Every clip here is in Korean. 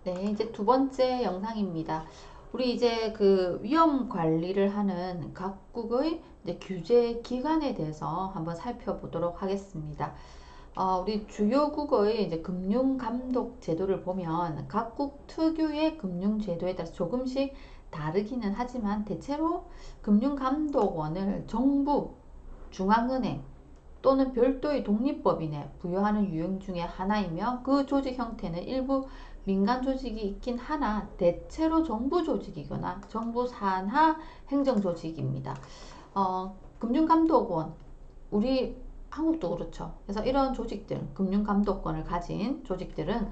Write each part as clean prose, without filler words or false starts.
네, 이제 두 번째 영상입니다. 우리 이제 그 위험 관리를 하는 각국의 이제 규제 기관에 대해서 한번 살펴보도록 하겠습니다. 우리 주요국의 이제 금융감독 제도를 보면 각국 특유의 금융제도에 따라서 조금씩 다르기는 하지만 대체로 금융감독원을 정부, 중앙은행 또는 별도의 독립법인에 부여하는 유형 중에 하나이며 그 조직 형태는 일부 민간 조직이 있긴 하나 대체로 정부 조직이거나 정부 산하 행정조직입니다. 금융감독원 우리 한국도 그렇죠. 그래서 이런 조직들, 금융감독권을 가진 조직들은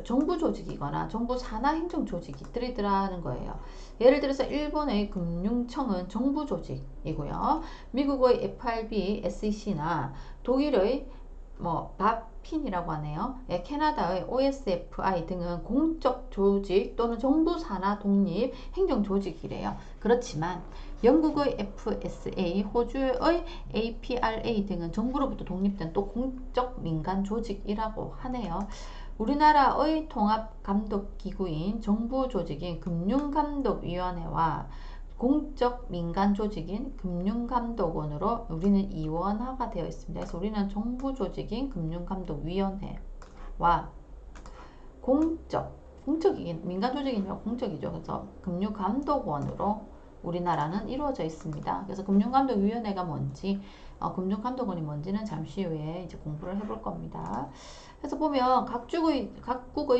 정부 조직이거나 정부 산하 행정 조직들이라는 거예요. 예를 들어서 일본의 금융청은 정부 조직이고요. 미국의 FRB, SEC나 독일의 바핀이라고 하네요. 캐나다의 OSFI 등은 공적 조직 또는 정부 산하 독립 행정 조직이래요. 그렇지만 영국의 FSA, 호주의 APRA 등은 정부로부터 독립된 또 공적 민간 조직이라고 하네요. 우리나라의 통합감독기구인 정부 조직인 금융감독위원회와 공적 민간 조직인 금융감독원으로 우리는 이원화가 되어 있습니다. 그래서 우리는 정부 조직인 금융감독위원회와 공적이긴 민간 조직이면 공적이죠. 그래서 금융감독원으로 우리나라는 이루어져 있습니다. 그래서 금융감독위원회가 뭔지, 금융감독원이 뭔지는 잠시 후에 이제 공부를 해볼 겁니다. 그래서 보면 각국의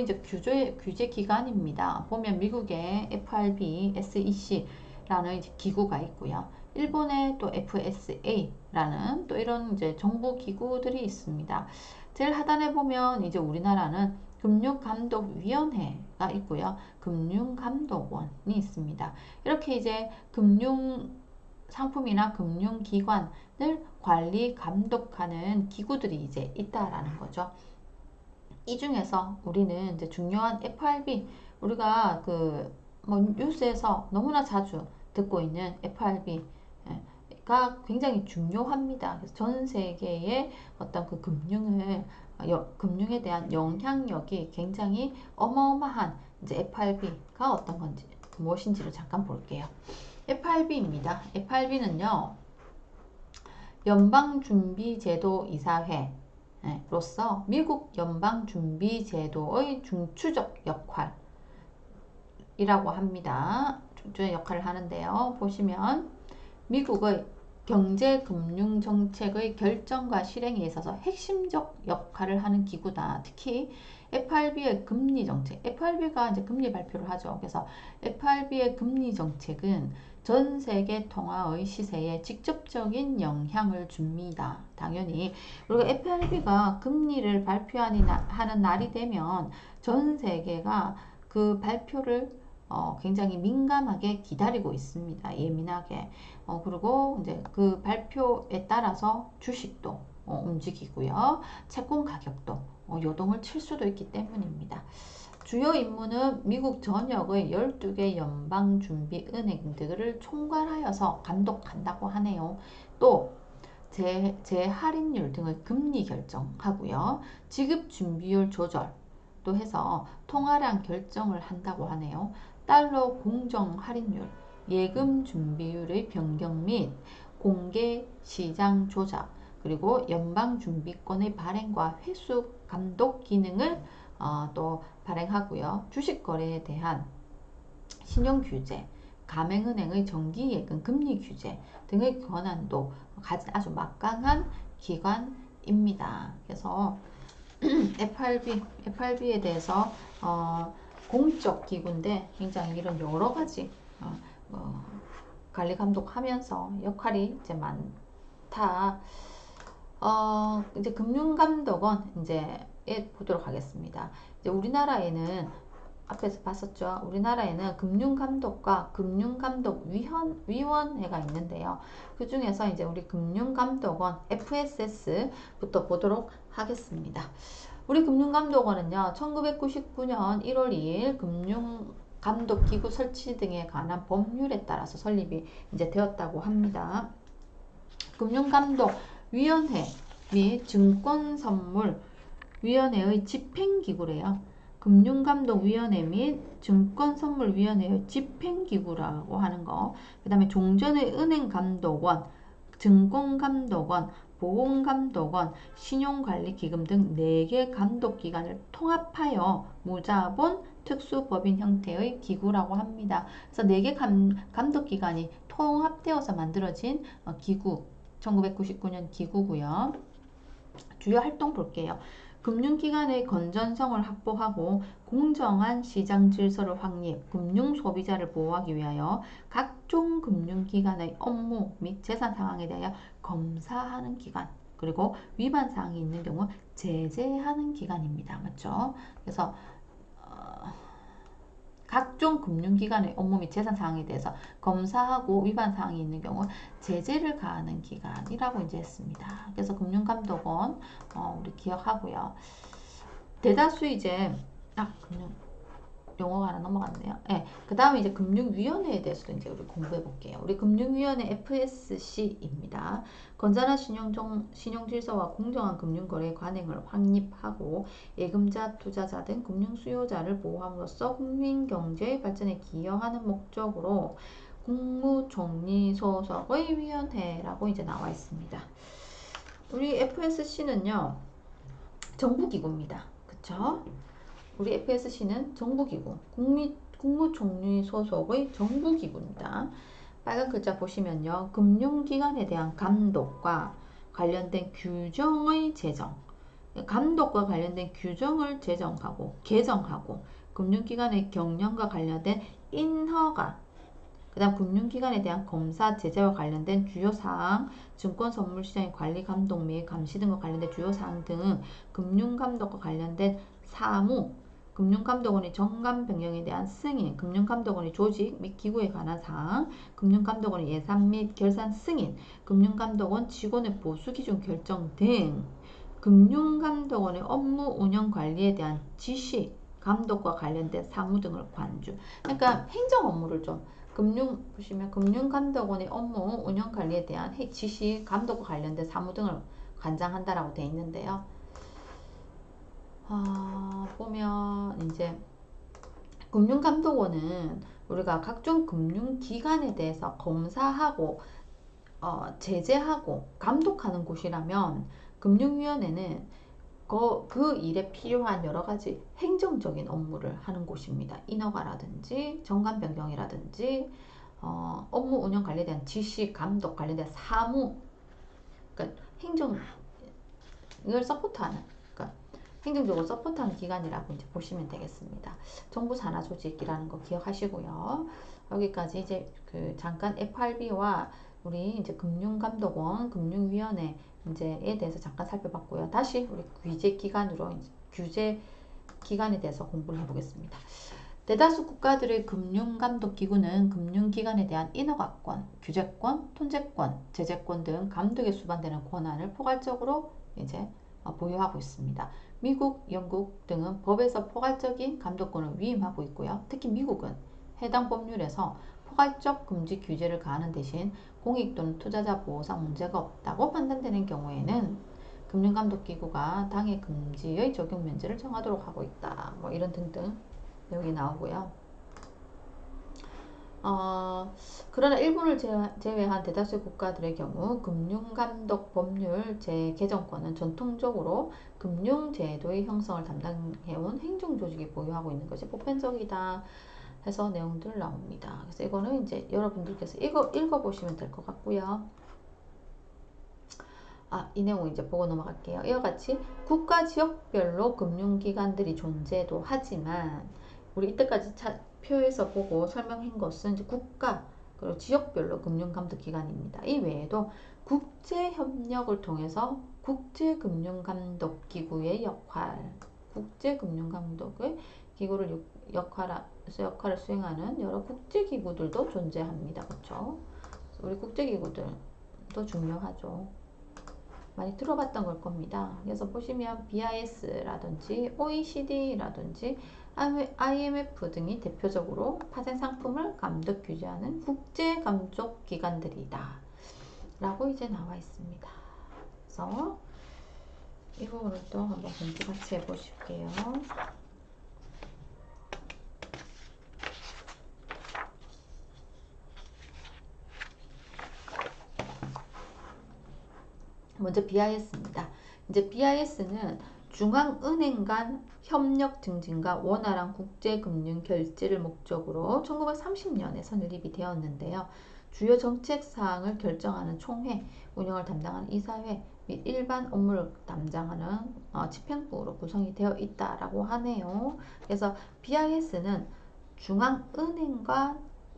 이제 규제 기관입니다. 보면 미국의 FRB, SEC라는 이제 기구가 있고요. 일본의 또 FSA라는 또 이런 이제 정부 기구들이 있습니다. 제일 하단에 보면 이제 우리나라는 금융감독위원회가 있고요. 금융감독원이 있습니다. 이렇게 이제 금융 상품이나 금융기관을 관리, 감독하는 기구들이 이제 있다라는 거죠. 이 중에서 우리는 이제 중요한 FRB, 우리가 뉴스에서 너무나 자주 듣고 있는 FRB가 굉장히 중요합니다. 그래서 전 세계의 어떤 그 금융에 대한 영향력이 굉장히 어마어마한 이제 FRB가 어떤 건지, 무엇인지를 잠깐 볼게요. FRB입니다. FRB는요, 연방준비제도이사회 로서 미국 연방준비제도의 중추적 역할이라고 합니다. 중추적 역할을 하는데요. 보시면 미국의 경제금융정책의 결정과 실행에 있어서 핵심적 역할을 하는 기구다. 특히 FRB의 금리 정책, FRB가 이제 금리 발표를 하죠. 그래서 FRB의 금리 정책은 전 세계 통화의 시세에 직접적인 영향을 줍니다. 당연히 우리가 FRB가 금리를 발표하는 날이 되면 전 세계가 그 발표를 굉장히 민감하게 기다리고 있습니다. 예민하게. 그리고 이제 그 발표에 따라서 주식도 움직이고요. 채권 가격도 요동을 칠 수도 있기 때문입니다. 주요 임무는 미국 전역의 12개 연방준비은행들을 총괄하여서 감독한다고 하네요. 또 재할인율 등의 금리 결정하고요. 지급준비율 조절도 해서 통화량 결정을 한다고 하네요. 달러 공정 할인율, 예금 준비율의 변경 및 공개 시장 조작, 그리고 연방준비권의 발행과 회수 감독 기능을 또 발행하고요. 주식 거래에 대한 신용 규제, 가맹은행의 정기예금 금리 규제 등의 권한도 가진 아주 막강한 기관입니다. 그래서 FRB에 대해서 공적 기구인데 굉장히 이런 여러 가지 관리 감독하면서 역할이 이제 많다. 이제 금융감독원 이제 보도록 하겠습니다. 이제 우리나라에는 앞에서 봤었죠. 우리나라에는 금융감독과 금융감독위원회가 있는데요. 그 중에서 이제 우리 금융감독원 FSS부터 보도록 하겠습니다. 우리 금융감독원은요, 1999년 1월 2일 금융감독기구 설치 등에 관한 법률에 따라서 설립이 이제 되었다고 합니다. 금융감독위원회 및 증권선물위원회의 집행기구래요. 금융감독위원회 및 증권선물위원회의 집행기구라고 하는 거, 그 다음에 종전의 은행감독원, 증권감독원, 보험감독원, 신용관리기금 등 4개 감독기관을 통합하여 무자본 특수법인 형태의 기구라고 합니다. 그래서 4개 감독기관이 통합되어서 만들어진 기구, 1999년 기구고요. 주요 활동 볼게요. 금융기관의 건전성을 확보하고 공정한 시장 질서를 확립, 금융소비자를 보호하기 위하여 각종 금융기관의 업무 및 재산 상황에 대하여 검사하는 기관, 그리고 위반 사항이 있는 경우 제재하는 기관입니다. 맞죠? 그래서 각종 금융기관의 업무 및 재산 사항에 대해서 검사하고 위반 사항이 있는 경우 제재를 가하는 기관이라고 이제 했습니다. 그래서 금융감독원 우리 기억하고요. 대다수 이제 금융 용어가 하나 넘어갔네요. 네, 그 다음에 이제 금융위원회에 대해서도 이제 우리 공부해 볼게요. 우리 금융위원회 FSC입니다. 건전한 신용질서와 공정한 금융거래 관행을 확립하고 예금자, 투자자 등 금융수요자를 보호함으로써 국민경제 발전에 기여하는 목적으로 국무총리 소속의 위원회라고 이제 나와 있습니다. 우리 FSC는요, 정부기구입니다. 그쵸? 우리 FSC는 정부기구, 국무총리 소속의 정부기구입니다. 빨간 글자 보시면요. 금융기관에 대한 감독과 관련된 규정의 제정, 감독과 관련된 규정을 제정하고 개정하고 금융기관의 경영과 관련된 인허가, 그 다음 금융기관에 대한 검사 제재와 관련된 주요 사항, 증권선물시장의 관리 감독 및 감시 등과 관련된 주요 사항 등 금융감독과 관련된 사무, 금융감독원의 정관 변경에 대한 승인, 금융감독원의 조직 및 기구에 관한 사항, 금융감독원의 예산 및 결산 승인, 금융감독원 직원의 보수기준 결정 등 금융감독원의 업무 운영 관리에 대한 지시, 감독과 관련된 사무 등을 관주. 그러니까 행정 업무를 좀 보시면 금융감독원의 업무 운영 관리에 대한 지시, 감독과 관련된 사무 등을 관장한다라고 되어 있는데요. 보면 이제 금융감독원은 우리가 각종 금융기관에 대해서 검사하고 제재하고 감독하는 곳이라면 금융위원회는 그 일에 필요한 여러 가지 행정적인 업무를 하는 곳입니다. 인허가라든지 정관 변경이라든지 업무 운영 관리에 대한 지시, 감독 관련된 사무, 그러니까 행정을 서포트하는, 그러니까 행정적으로 서포트하는 기관이라고 이제 보시면 되겠습니다. 정부 산하 조직이라는 거 기억하시고요. 여기까지 이제 잠깐 FRB와 우리 이제 금융감독원, 금융위원회 문제에 대해서 잠깐 살펴봤고요. 다시 우리 규제 기관에 대해서 공부를 해보겠습니다. 대다수 국가들의 금융감독기구는 금융기관에 대한 인허가권, 규제권, 통제권, 제재권 등 감독에 수반되는 권한을 포괄적으로 이제 보유하고 있습니다. 미국, 영국 등은 법에서 포괄적인 감독권을 위임하고 있고요. 특히 미국은 해당 법률에서 포괄적 금지 규제를 가하는 대신 공익 또는 투자자 보호상 문제가 없다고 판단되는 경우에는 금융감독기구가 당해 금지의 적용 면제를 정하도록 하고 있다. 뭐 이런 등등 내용이 나오고요. 그러나 일본을 제외한 대다수의 국가들의 경우 금융감독 법률 재개정권은 전통적으로 금융제도의 형성을 담당해온 행정조직이 보유하고 있는 것이 보편적이다 해서 내용들 나옵니다. 그래서 이거는 이제 여러분들께서 읽어보시면 될 것 같고요. 이 내용을 이제 보고 넘어갈게요. 이와 같이 국가 지역별로 금융기관들이 존재도 하지만 우리 이때까지 표에서 보고 설명한 것은 이제 국가 그리고 지역별로 금융감독기관입니다. 이 외에도 국제협력을 통해서 국제금융감독기구의 국제금융감독의 기구를 역할을 수행하는 여러 국제기구들도 존재합니다. 그렇죠? 우리 국제기구들도 중요하죠. 많이 들어봤던 걸 겁니다. 그래서 보시면 BIS라든지 OECD라든지 IMF 등이 대표적으로 파생 상품을 감독 규제하는 국제 감독 기관들이다 라고 이제 나와 있습니다. 그래서 이 부분을 또 한번 공부 같이 해보실게요. 먼저 BIS입니다. 이제 BIS는 중앙은행 간 협력 증진과 원활한 국제금융 결제를 목적으로 1930년에 설립이 되었는데요. 주요 정책 사항을 결정하는 총회, 운영을 담당하는 이사회 및 일반 업무를 담당하는 집행부로 구성이 되어 있다라고 하네요. 그래서 BIS는 중앙은행과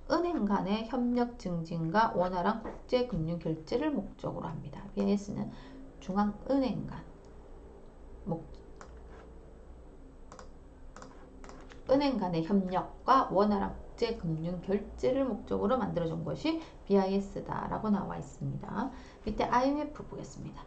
은행 간의 협력 증진과 원활한 국제금융 결제를 목적으로 합니다. BIS는 중앙은행 간 은행 간의 협력과 원활한 국제금융 결제를 목적으로 만들어진 것이 BIS다라고 나와 있습니다. 밑에 IMF 보겠습니다.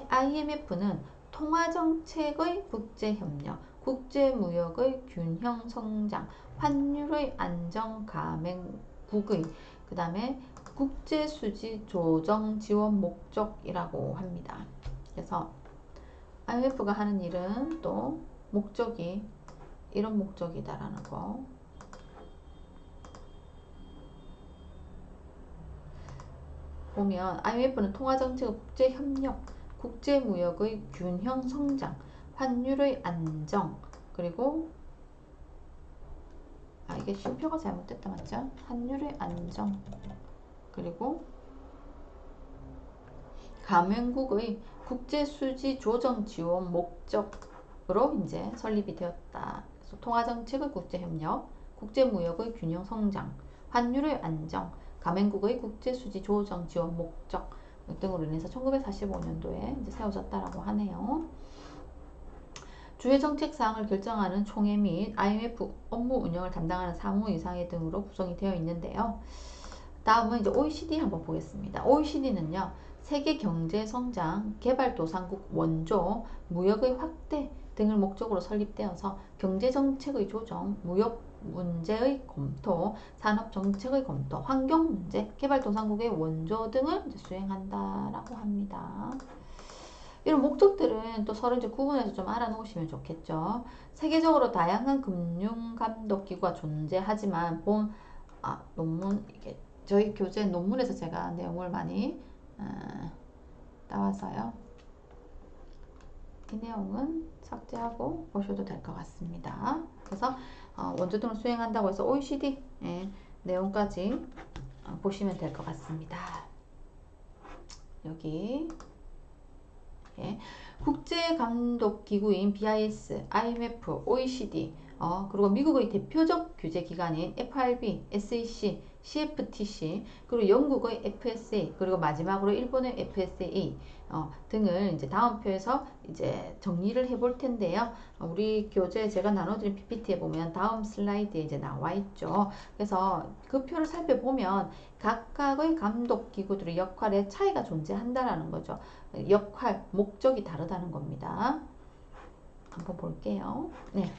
IMF는 통화정책의 국제협력, 국제무역의 균형 성장, 환율의 안정 감행국의 그 다음에 국제수지 조정 지원 목적이라고 합니다. 그래서 IMF가 하는 일은 또 목적이 이런 목적이다라는 거. 보면 IMF는 통화정책, 국제협력, 국제무역의 균형 성장, 환율의 안정, 그리고 이게 쉼표가 잘못됐다 맞죠? 환율의 안정, 그리고 가맹국의 국제수지 조정 지원 목적으로 이제 설립이 되었다. 그래서 통화정책의 국제협력, 국제무역의 균형 성장, 환율의 안정, 가맹국의 국제수지 조정 지원 목적 등으로 인해서 1945년도에 이제 세워졌다라고 하네요. 주요 정책 사항을 결정하는 총회 및 IMF 업무 운영을 담당하는 사무이사회 등으로 구성이 되어 있는데요. 다음은 이제 OECD 한번 보겠습니다. OECD는요, 세계 경제 성장, 개발도상국 원조, 무역의 확대 등을 목적으로 설립되어서 경제 정책의 조정, 무역 문제의 검토, 산업 정책의 검토, 환경 문제, 개발도상국의 원조 등을 이제 수행한다라고 합니다. 이런 목적들은 또 서로 이제 구분해서 좀 알아놓으시면 좋겠죠. 세계적으로 다양한 금융감독기구가 존재하지만 논문 이게 저희 교재 논문에서 제가 내용을 많이 따와서요. 이 내용은 삭제하고 보셔도 될 것 같습니다. 그래서 원조 등을 수행한다고 해서 OECD 내용까지 보시면 될 것 같습니다. 여기 국제감독기구인 BIS, IMF, OECD 그리고 미국의 대표적 규제기관인 FRB, SEC, CFTC, 그리고 영국의 FSA, 그리고 마지막으로 일본의 FSA 등을 이제 다음 표에서 이제 정리를 해볼 텐데요. 우리 교재 제가 나눠드린 PPT에 보면 다음 슬라이드에 이제 나와 있죠. 그래서 그 표를 살펴보면 각각의 감독기구들의 역할에 차이가 존재한다라는 거죠. 역할, 목적이 다르다는 겁니다. 한번 볼게요. 네.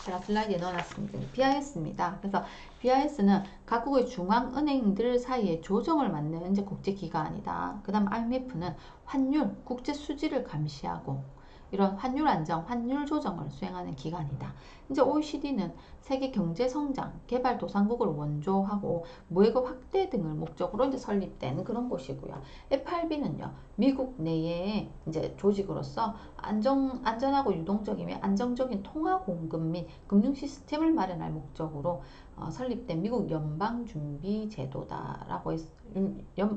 제가 슬라이드에 넣어놨습니다. BIS입니다. 그래서 BIS는 각국의 중앙은행들 사이에 조정을 맡는 이제 국제기관이다. 그 다음 IMF는 환율, 국제 수지를 감시하고 이런 환율 안정, 환율 조정을 수행하는 기관이다. 이제 OECD는 세계 경제 성장, 개발도상국을 원조하고 무역의 확대 등을 목적으로 이제 설립된 그런 곳이고요. FRB는요, 미국 내의 이제 조직으로서 안전하고 유동적이며 안정적인 통화 공급 및 금융 시스템을 마련할 목적으로 설립된 미국 연방준비제도다라고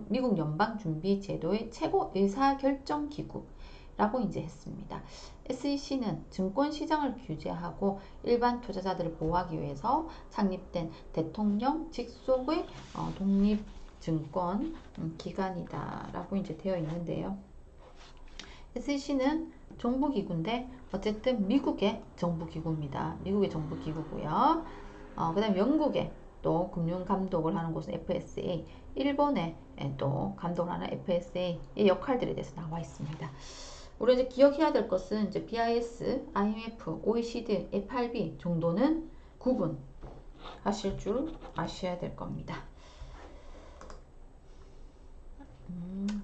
미국 연방준비제도의 최고 의사결정기구 라고 이제 했습니다. SEC는 증권시장을 규제하고 일반 투자자들을 보호하기 위해서 창립된 대통령 직속의 독립증권 기관이다 라고 이제 되어 있는데요. SEC는 정부기구인데 어쨌든 미국의 정부기구입니다. 미국의 정부기구고요. 그 다음 영국의 또 금융감독을 하는 곳은 FSA, 일본의 또 감독을 하는 FSA의 역할들에 대해서 나와 있습니다. 우리 이제 기억해야 될 것은 이제 BIS, IMF, OECD, FRB 정도는 구분하실 줄 아셔야 될 겁니다.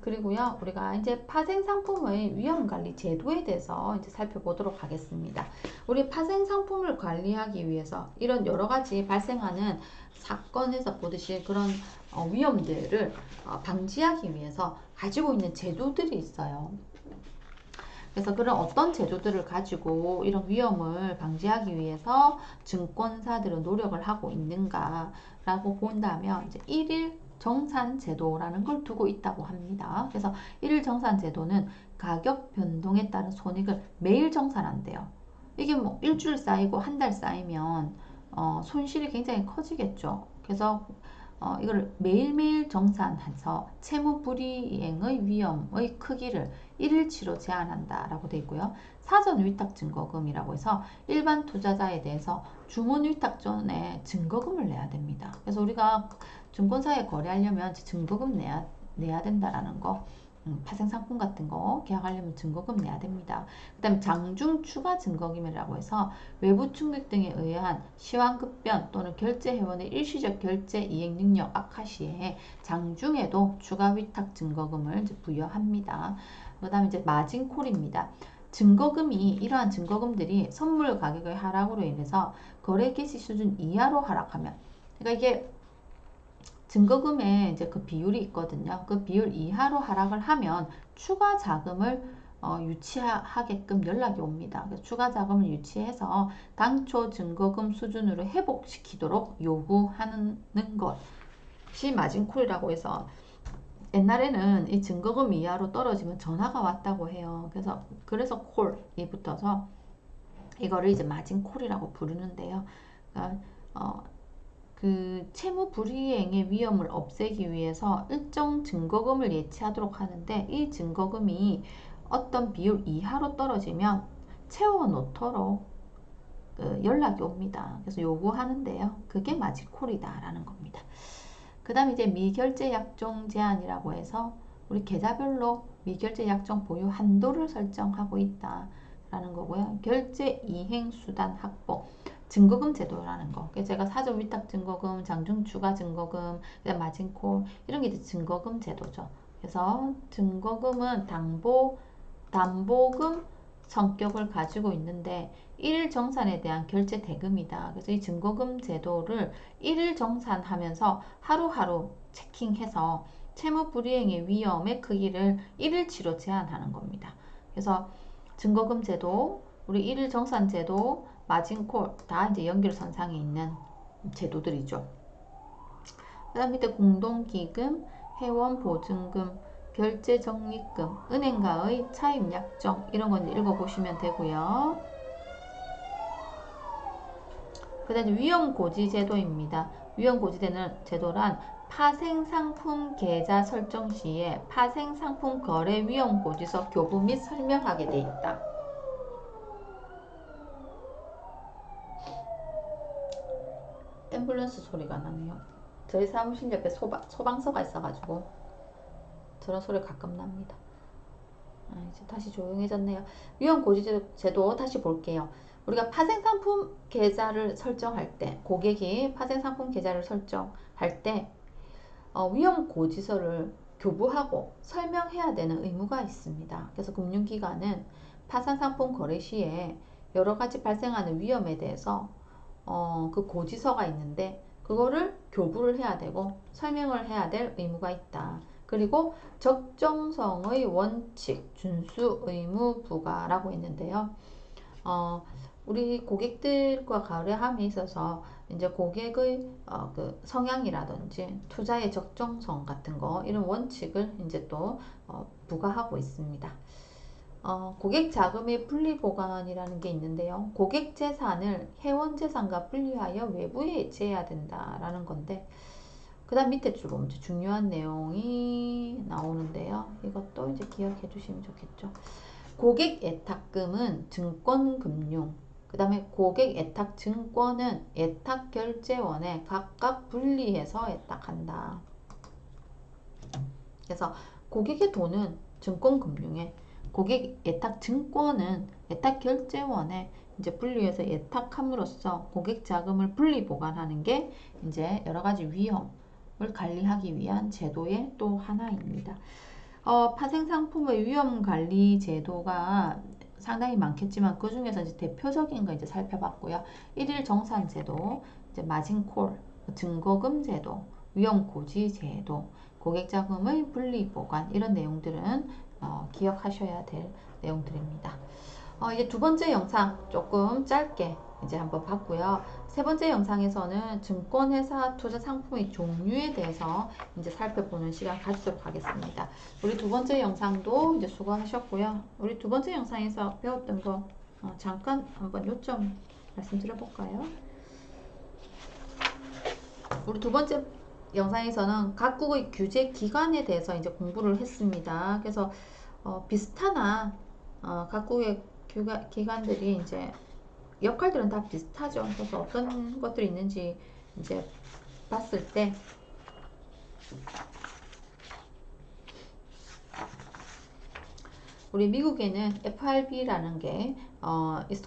그리고요, 우리가 이제 파생상품의 위험관리 제도에 대해서 이제 살펴보도록 하겠습니다. 우리 파생상품을 관리하기 위해서 이런 여러 가지 발생하는 사건에서 보듯이 그런 위험들을 방지하기 위해서 가지고 있는 제도들이 있어요. 그래서 그런 어떤 제도들을 가지고 이런 위험을 방지하기 위해서 증권사들은 노력을 하고 있는가라고 본다면 이제 일일 정산 제도라는 걸 두고 있다고 합니다. 그래서 일일 정산 제도는 가격 변동에 따른 손익을 매일 정산한대요. 이게 뭐 일주일 쌓이고 한 달 쌓이면 손실이 굉장히 커지겠죠. 그래서 이걸 매일매일 정산해서 채무 불이행의 위험의 크기를 일일치로 제한한다라고 되어 있고요. 사전 위탁 증거금이라고 해서 일반 투자자에 대해서 주문 위탁 전에 증거금을 내야 됩니다. 그래서 우리가 증권사에 거래하려면 증거금 내야 된다라는 거. 파생상품 같은 거 계약하려면 증거금 내야 됩니다. 그 다음에 장중 추가 증거금이라고 해서 외부 충격 등에 의한 시황급변 또는 결제 회원의 일시적 결제 이행 능력 악화 시에 장중에도 추가 위탁 증거금을 이제 부여합니다. 그 다음에 이제 마진콜입니다. 증거금이 이러한 증거금들이 선물 가격의 하락으로 인해서 거래 개시 수준 이하로 하락하면, 그러니까 이게 증거금에 이제 그 비율이 있거든요. 그 비율 이하로 하락을 하면 추가 자금을 유치하게끔 연락이 옵니다. 추가 자금을 유치해서 당초 증거금 수준으로 회복시키도록 요구하는 것이 마진콜이라고 해서, 옛날에는 이 증거금 이하로 떨어지면 전화가 왔다고 해요. 그래서 콜이 붙어서 이거를 이제 마진콜이라고 부르는데요. 그러니까 그 채무 불이행의 위험을 없애기 위해서 일정 증거금을 예치하도록 하는데, 이 증거금이 어떤 비율 이하로 떨어지면 채워놓도록 연락이 옵니다. 그래서 요구하는데요. 그게 마진콜이다라는 겁니다. 그 다음에 이제 미결제 약정 제한이라고 해서 우리 계좌별로 미결제 약정 보유 한도를 설정하고 있다라는 거고요. 결제 이행 수단 확보. 증거금 제도라는 거. 제가 사전 위탁 증거금, 장중 추가 증거금, 그다음 마진콜 이런 게 증거금 제도죠. 그래서 증거금은 담보금 성격을 가지고 있는데 일일 정산에 대한 결제 대금이다. 그래서 이 증거금 제도를 일일 정산하면서 하루하루 체킹해서 채무 불이행의 위험의 크기를 일일치로 제한하는 겁니다. 그래서 증거금 제도, 우리 일일 정산 제도, 마진콜 다 이제 연결선상에 있는 제도들이죠. 그 다음 밑에 공동기금, 회원보증금, 결제적립금, 은행과의 차입약정 이런 건 읽어보시면 되고요. 그 다음에 위험고지제도입니다. 위험고지제는 제도란 파생상품 계좌 설정 시에 파생상품 거래 위험고지서 교부 및 설명하게 돼 있다. 앰뷸런스 소리가 나네요. 저희 사무실 옆에 소방서가 있어가지고 저런 소리 가끔 납니다. 이제 다시 조용해졌네요. 위험고지제도 다시 볼게요. 우리가 파생상품 계좌를 설정할 때, 고객이 파생상품 계좌를 설정할 때 위험고지서를 교부하고 설명해야 되는 의무가 있습니다. 그래서 금융기관은 파생상품 거래 시에 여러 가지 발생하는 위험에 대해서 그 고지서가 있는데 그거를 교부를 해야 되고 설명을 해야 될 의무가 있다. 그리고 적정성의 원칙, 준수 의무 부과라고 했는데요. 우리 고객들과 거래함에 있어서 이제 고객의 그 성향이라든지 투자의 적정성 같은 거 이런 원칙을 이제 또 부과하고 있습니다. 고객 자금의 분리 보관이라는 게 있는데요. 고객 재산을 회원 재산과 분리하여 외부에 예치해야 된다라는 건데, 그 다음 밑에 줄 보면 중요한 내용이 나오는데요. 이것도 이제 기억해 주시면 좋겠죠. 고객 예탁금은 증권금융, 그 다음에 고객 예탁증권은 예탁결제원에 각각 분리해서 예탁한다. 그래서 고객의 돈은 증권금융에, 고객 예탁증권은 예탁결제원에 이제 분리해서 예탁함으로써 고객 자금을 분리 보관하는 게 이제 여러 가지 위험을 관리하기 위한 제도의 또 하나입니다. 파생상품의 위험관리 제도가 상당히 많겠지만 그 중에서 이제 대표적인 거 이제 살펴봤고요. 일일 정산제도, 이제 마진콜, 증거금 제도, 위험고지 제도, 고객자금의 분리보관 이런 내용들은 기억하셔야 될 내용들입니다. 이제 두 번째 영상 조금 짧게 이제 한번 봤고요. 세 번째 영상에서는 증권회사 투자 상품의 종류에 대해서 이제 살펴보는 시간 가지도록 하겠습니다. 우리 두 번째 영상도 이제 수고하셨고요. 우리 두 번째 영상에서 배웠던 거 잠깐 한번 요점 말씀드려볼까요? 우리 두 번째 영상에서는 각국의 규제 기관에 대해서 이제 공부를 했습니다. 그래서 비슷하나 각국의 기관들이 이제 역할들은 다 비슷하죠. 그래서 어떤 것들이 있는지 이제 봤을 때 우리 미국에는 FRB라는 게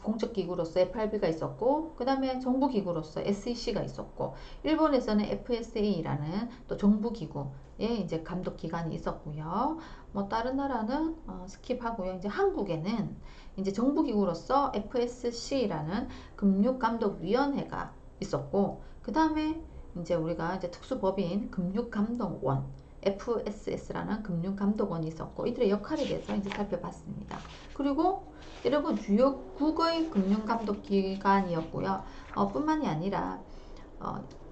공적기구로서 FRB가 있었고 그 다음에 정부기구로서 SEC가 있었고 일본에서는 FSA라는 또 정부기구의 이제 감독기관이 있었고요. 뭐 다른 나라는 스킵하고요. 이제 한국에는 이제 정부기구로서 FSC라는 금융감독위원회가 있었고 그 다음에 이제 우리가 이제 특수법인 금융감독원 FSS라는 금융감독원이 있었고 이들의 역할에 대해서 이제 살펴봤습니다. 그리고 이런 주요 국의 금융감독기관이었고요. 뿐만이 아니라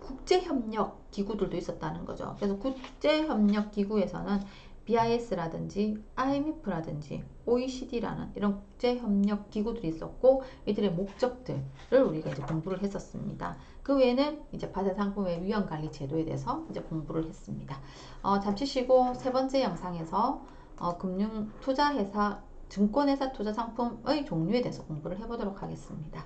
국제협력 기구들도 있었다는 거죠. 그래서 국제협력기구에서는 BIS라든지 IMF라든지 OECD라는 이런 국제협력 기구들이 있었고 이들의 목적들을 우리가 이제 공부를 했었습니다. 그 외에는 이제 파생상품의 위험관리 제도에 대해서 이제 공부를 했습니다. 잠시 쉬고 세 번째 영상에서 금융 투자회사 증권회사 투자 상품의 종류에 대해서 공부를 해보도록 하겠습니다.